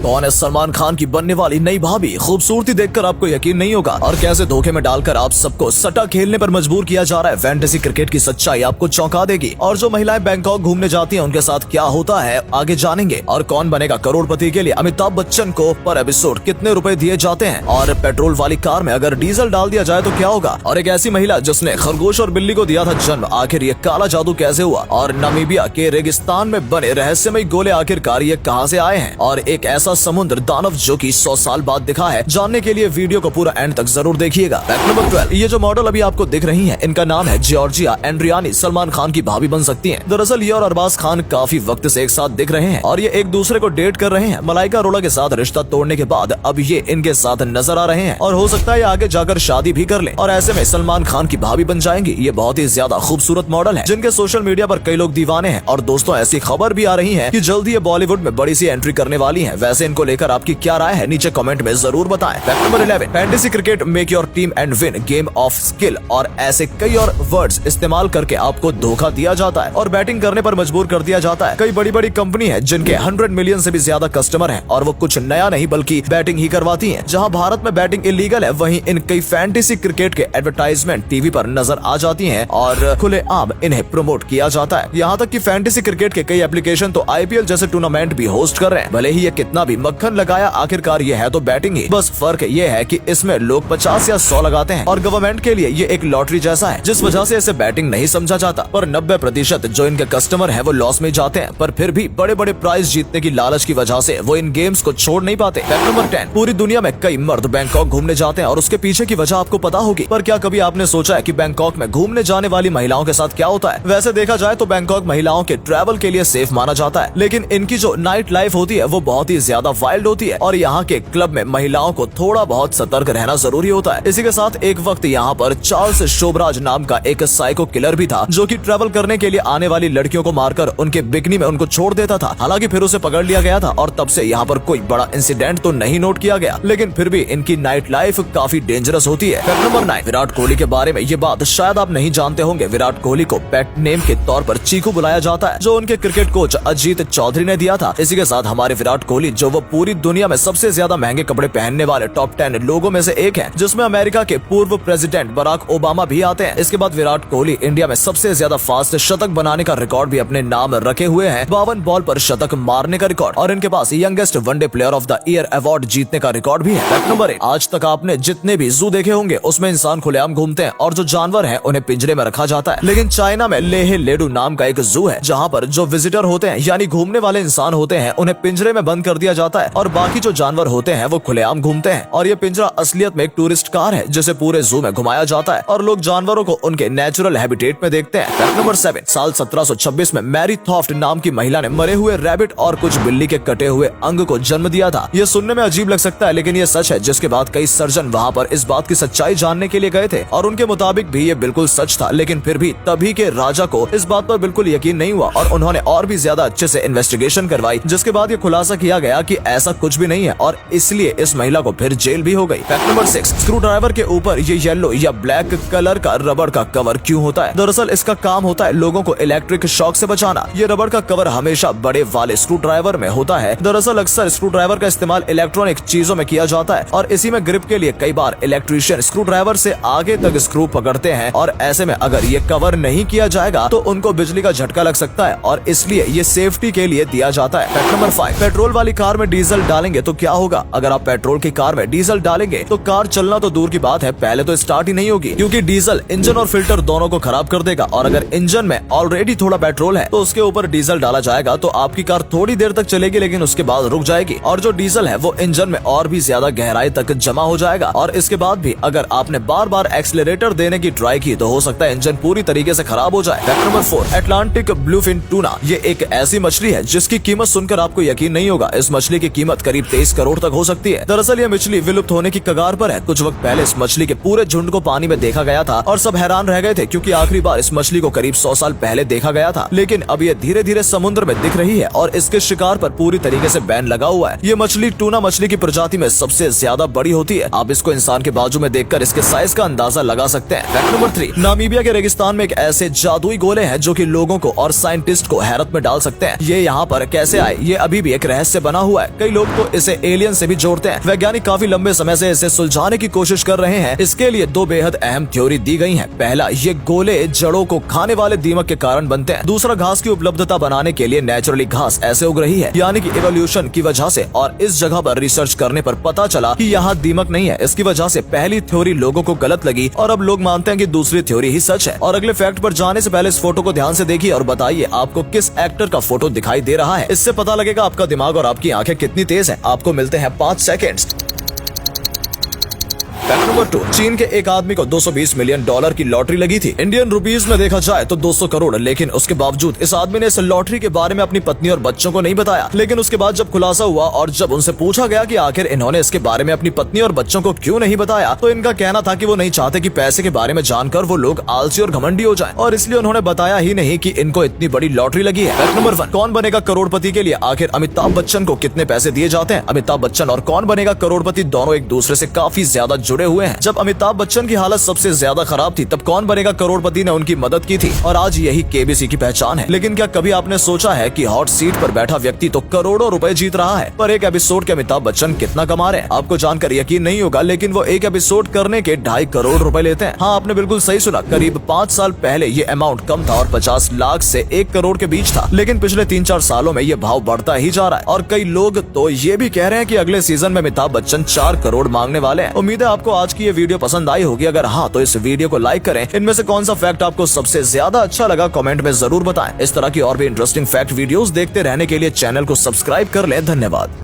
कौन है सलमान खान की बनने वाली नई भाभी? खूबसूरती देखकर आपको यकीन नहीं होगा और कैसे धोखे में डालकर आप सबको सट्टा खेलने पर मजबूर किया जा रहा है। फैंटेसी क्रिकेट की सच्चाई आपको चौंका देगी। और जो महिलाएं बैंकॉक घूमने जाती हैं उनके साथ क्या होता है आगे जानेंगे। और कौन बनेगा करोड़पति के लिए अमिताभ बच्चन को पर एपिसोड कितने रुपए दिए जाते हैं। और पेट्रोल वाली कार में अगर डीजल डाल दिया जाए तो क्या होगा। और एक ऐसी महिला जिसने खरगोश और बिल्ली को दिया था जन्म, आखिर ये काला जादू कैसे हुआ। और नामीबिया के रेगिस्तान में बने रहस्यमय गोले आखिरकार ये कहां से आए हैं। और एक ऐसा समुद्र दानव जो कि 100 साल बाद दिखा है। जानने के लिए वीडियो को पूरा एंड तक जरूर देखिएगा। फैक्ट नंबर 12, ये जो मॉडल अभी आपको दिख रही हैं, इनका नाम है जॉर्जिया एंड्रियानी। सलमान खान की भाभी बन सकती हैं। दरअसल ये और अरबाज खान काफी वक्त से एक साथ दिख रहे हैं और ये एक दूसरे को डेट कर रहे हैं। मलाइका अरोड़ा के साथ रिश्ता तोड़ने के बाद अब ये इनके साथ नजर आ रहे हैं और हो सकता है आगे जाकर शादी भी कर लें और ऐसे में सलमान खान की भाभी बन जाएंगी। ये बहुत ही ज्यादा खूबसूरत मॉडल है जिनके सोशल मीडिया पर कई लोग दीवाने हैं। और दोस्तों ऐसी खबर भी आ रही है कि जल्दी ये बॉलीवुड में बड़ी सी एंट्री करने वाली है। वैसे इनको लेकर आपकी क्या राय है नीचे कमेंट में जरूर बताएं। Fact number 11, fantasy cricket make your team and win game of skill. और ऐसे कई और वर्ड्स इस्तेमाल करके आपको धोखा दिया जाता है और बैटिंग करने पर मजबूर कर दिया जाता है। कई बड़ी बड़ी कंपनी है जिनके 100 मिलियन से भी ज्यादा कस्टमर हैं और वो कुछ नया नहीं बल्कि बैटिंग ही करवाती हैं। जहां भारत में बैटिंग इलीगल है वहीं इन कई फैंटेसी क्रिकेट के एडवर्टाइजमेंट टीवी पर नजर आ जाती हैं और खुलेआम इन्हें प्रमोट किया जाता है। यहाँ तक कि फैंटेसी क्रिकेट के कई एप्लीकेशन तो आईपीएल जैसे टूर्नामेंट भी होस्ट कर रहे हैं। भले ही ये कितना भी मक्खन लगाया, आखिरकार ये है तो बैटिंग ही। बस फर्क ये है कि इसमें लोग 50 या 100 लगाते हैं और गवर्नमेंट के लिए ये एक लॉटरी जैसा है जिस वजह से इसे बैटिंग नहीं समझा जाता। पर 90% जो इनके कस्टमर है वो लॉस में जाते हैं, पर फिर भी बड़े बड़े प्राइज जीतने की लालच की वजह से वो इन गेम्स को छोड़ नहीं पाते। फैक्ट नंबर 10, पूरी दुनिया में कई मर्द बैंकॉक घूमने जाते हैं और उसके पीछे की वजह आपको पता होगी। पर क्या कभी आपने सोचा है कि बैंकॉक में घूमने जाने वाली महिलाओं के साथ क्या होता है। वैसे देखा जाए तो बैंकॉक महिलाओं के ट्रैवल के लिए सेफ माना जाता है, लेकिन इनकी जो नाइट लाइफ होती है वो बहुत ही ज्यादा वाइल्ड होती है और यहाँ के क्लब में महिलाओं को थोड़ा बहुत सतर्क रहना जरूरी होता है। इसी के साथ एक वक्त यहाँ पर चार्ल्स शोबराज नाम का एक साइको किलर भी था जो कि ट्रैवल करने के लिए आने वाली लड़कियों को मारकर उनके बिकनी में उनको छोड़ देता था। हालांकि फिर उसे पकड़ लिया गया था और तब से यहाँ पर कोई बड़ा इंसिडेंट तो नहीं नोट किया गया, लेकिन फिर भी इनकी नाइट लाइफ काफी डेंजरस होती है। फैक्ट नंबर 9, विराट कोहली के बारे में ये बात शायद आप नहीं जानते होंगे। विराट कोहली को पेट नेम के तौर पर चीकू बुलाया जाता है जो उनके क्रिकेट कोच अजीत चौधरी ने दिया था। इसी के साथ हमारे विराट कोहली जो वो पूरी दुनिया में सबसे ज्यादा महंगे कपड़े पहनने वाले टॉप 10 लोगों में से एक है, जिसमें अमेरिका के पूर्व प्रेसिडेंट बराक ओबामा भी आते हैं। इसके बाद विराट कोहली इंडिया में सबसे ज्यादा फास्ट शतक बनाने का रिकॉर्ड भी अपने नाम रखे हुए हैं। 52 बॉल पर शतक मारने का रिकॉर्ड और इनके पास youngest one day player of the year award जीतने का रिकॉर्ड भी है। फैक्ट नंबर 1, आज तक आपने जितने भी जू देखे होंगे उसमें इंसान खुलेआम घूमते हैं और जो जानवर है उन्हें पिंजरे में रखा जाता है। लेकिन चाइना में लेहे लेडू नाम का एक जू है जहाँ पर जो विजिटर होते हैं यानी घूमने वाले इंसान होते हैं उन्हें पिंजरे में बंद कर दिया जाता है और बाकी जो जानवर होते हैं वो खुलेआम घूमते हैं। और ये पिंजरा असलियत में एक टूरिस्ट कार है जिसे पूरे जू में घुमाया जाता है और लोग जानवरों को उनके नेचुरल हैबिटेट में देखते हैं। फैक्ट नंबर 7, साल 1726 में मैरी थॉफ्ट नाम की महिला ने मरे हुए रैबिट और कुछ बिल्ली के कटे हुए अंग को जन्म दिया था। ये सुनने में अजीब लग सकता है लेकिन ये सच है, जिसके बाद कई सर्जन वहाँ पर इस बात की सच्चाई जानने के लिए गए थे और उनके मुताबिक भी ये बिल्कुल सच था। लेकिन फिर भी तभी के राजा को इस बात पर बिल्कुल यकीन नहीं हुआ और उन्होंने और भी ज्यादा अच्छे से इन्वेस्टिगेशन करवाई, जिसके बाद ये खुलासा किया गया कि ऐसा कुछ भी नहीं है और इसलिए इस महिला को फिर जेल भी हो गई। फैक्ट नंबर 6, स्क्रू ड्राइवर के ऊपर ये येलो या ब्लैक कलर का रबड़ का कवर क्यों होता है। दरअसल इसका काम होता है लोगों को इलेक्ट्रिक शॉक से बचाना। ये रबड़ का कवर हमेशा बड़े वाले स्क्रू ड्राइवर में होता है। दरअसल अक्सर स्क्रू ड्राइवर का इस्तेमाल इलेक्ट्रॉनिक चीजों में किया जाता है और इसी में ग्रिप के लिए कई बार इलेक्ट्रीशियन स्क्रू ड्राइवर से आगे तक स्क्रू पकड़ते हैं और ऐसे में अगर ये कवर नहीं किया जाएगा तो उनको बिजली का झटका लग सकता है और इसलिए ये सेफ्टी के लिए दिया जाता है। फैक्ट नंबर 5, पेट्रोल वाली कार में डीजल डालेंगे तो क्या होगा। अगर आप पेट्रोल की कार में डीजल डालेंगे तो कार चलना तो दूर की बात है, पहले तो स्टार्ट ही नहीं होगी क्योंकि डीजल इंजन और फिल्टर दोनों को खराब कर देगा। और अगर इंजन में ऑलरेडी थोड़ा पेट्रोल है तो उसके ऊपर डीजल डाला जाएगा तो आपकी कार थोड़ी देर तक चलेगी लेकिन उसके बाद रुक जाएगी और जो डीजल है वो इंजन में और भी ज्यादा गहराई तक जमा हो जाएगा और इसके बाद भी अगर आपने बार बार एक्सीलरेटर देने की ट्राई की तो हो सकता है इंजन पूरी तरीके से खराब हो जाए। Fact number 4, Atlantic bluefin tuna. ये एक ऐसी मछली है जिसकी कीमत सुनकर आपको यकीन नहीं होगा। इस मछली की कीमत करीब 23 करोड़ तक हो सकती है। दरअसल ये मछली विलुप्त होने की कगार पर है। कुछ वक्त पहले इस मछली के पूरे झुंड को पानी में देखा गया था और सब हैरान रह गए थे क्योंकि आखिरी बार इस मछली को करीब 100 साल पहले देखा गया था। लेकिन अब ये धीरे धीरे समुद्र में दिख रही है और इसके शिकार पर पूरी तरीके से बैन लगा हुआ है। ये मछली टूना मछली की प्रजाति में सबसे ज्यादा बड़ी होती है। आप इसको इंसान के बाजू में देखकर इसके साइज का अंदाजा लगा सकते हैं। फैक्ट नंबर 3, नामीबिया के रेगिस्तान में एक ऐसे जादुई गोले हैं जो कि लोगों को और साइंटिस्ट को हैरत में डाल सकते हैं। ये यहाँ पर कैसे आए ये अभी भी एक रहस्य बना हुआ है। कई लोग तो इसे एलियन से भी जोड़ते हैं। वैज्ञानिक काफी लंबे समय से इसे सुलझाने की कोशिश कर रहे हैं। इसके लिए दो बेहद अहम थ्योरी दी गई है। पहला, ये गोले जड़ों को खाने वाले दीमक के कारण बनते हैं। दूसरा, घास की उपलब्धता बनाने के लिए नेचुरली घास ऐसे उग रही है, यानी कि इवोल्यूशन की वजह से। और इस जगह पर रिसर्च करने पर पता चला कि यहाँ दीमक नहीं है। इसकी वजह से पहली थ्योरी लोगों को गलत लगी और अब लोग मानते हैं कि दूसरी थ्योरी ही सच है। और अगले फैक्ट पर जाने से पहले इस फोटो को ध्यान से देखिए और बताइए आपको किस एक्टर का फोटो दिखाई दे रहा है। इससे पता लगेगा आपका दिमाग और आपकी आंखें कितनी तेज है। आपको मिलते हैं 5 सेकेंड्स। फैक्ट नंबर 2, चीन के एक आदमी को $220 मिलियन की लॉटरी लगी थी। इंडियन रुपीस में देखा जाए तो 200 करोड़। लेकिन उसके बावजूद इस आदमी ने इस लॉटरी के बारे में अपनी पत्नी और बच्चों को नहीं बताया। लेकिन उसके बाद जब खुलासा हुआ और जब उनसे पूछा गया कि आखिर इन्होंने इसके बारे में अपनी पत्नी और बच्चों को क्यों नहीं बताया, तो इनका कहना था कि वो नहीं चाहते कि पैसे के बारे में जानकर वो लोग आलसी और घमंडी हो जाएं, और इसलिए उन्होंने बताया ही नहीं कि इनको इतनी बड़ी लॉटरी लगी है। फैक्ट नंबर 1, कौन बनेगा करोड़पति के लिए आखिर अमिताभ बच्चन को कितने पैसे दिए जाते हैं। अमिताभ बच्चन और कौन बनेगा करोड़पति दोनों एक दूसरे से काफी ज्यादा जुड़े हुए हैं। जब अमिताभ बच्चन की हालत सबसे ज्यादा खराब थी तब कौन बनेगा करोड़पति ने उनकी मदद की थी, और आज यही केबीसी की पहचान है। लेकिन क्या कभी आपने सोचा है कि हॉट सीट पर बैठा व्यक्ति तो करोड़ों रुपए जीत रहा है, पर एक एपिसोड के अमिताभ बच्चन कितना कमा रहे हैं? आपको जानकर यकीन नहीं होगा, लेकिन वो एक एपिसोड करने के 2.5 करोड़ रुपए लेते हैं। हाँ, आपने बिल्कुल सही सुना। करीब 5 साल पहले ये अमाउंट कम था और 50 लाख से 1 करोड़ के बीच था। लेकिन पिछले 3-4 सालों में ये भाव बढ़ता ही जा रहा है, और कई लोग तो ये भी कह रहे हैं कि अगले सीजन में अमिताभ बच्चन 4 करोड़ मांगने वाले हैं। उम्मीद है आपको आज की ये वीडियो पसंद आई होगी। अगर हाँ, तो इस वीडियो को लाइक करें। इनमें से कौन सा फैक्ट आपको सबसे ज्यादा अच्छा लगा कमेंट में जरूर बताएं। इस तरह की और भी इंटरेस्टिंग फैक्ट वीडियोस देखते रहने के लिए चैनल को सब्सक्राइब कर लें। धन्यवाद।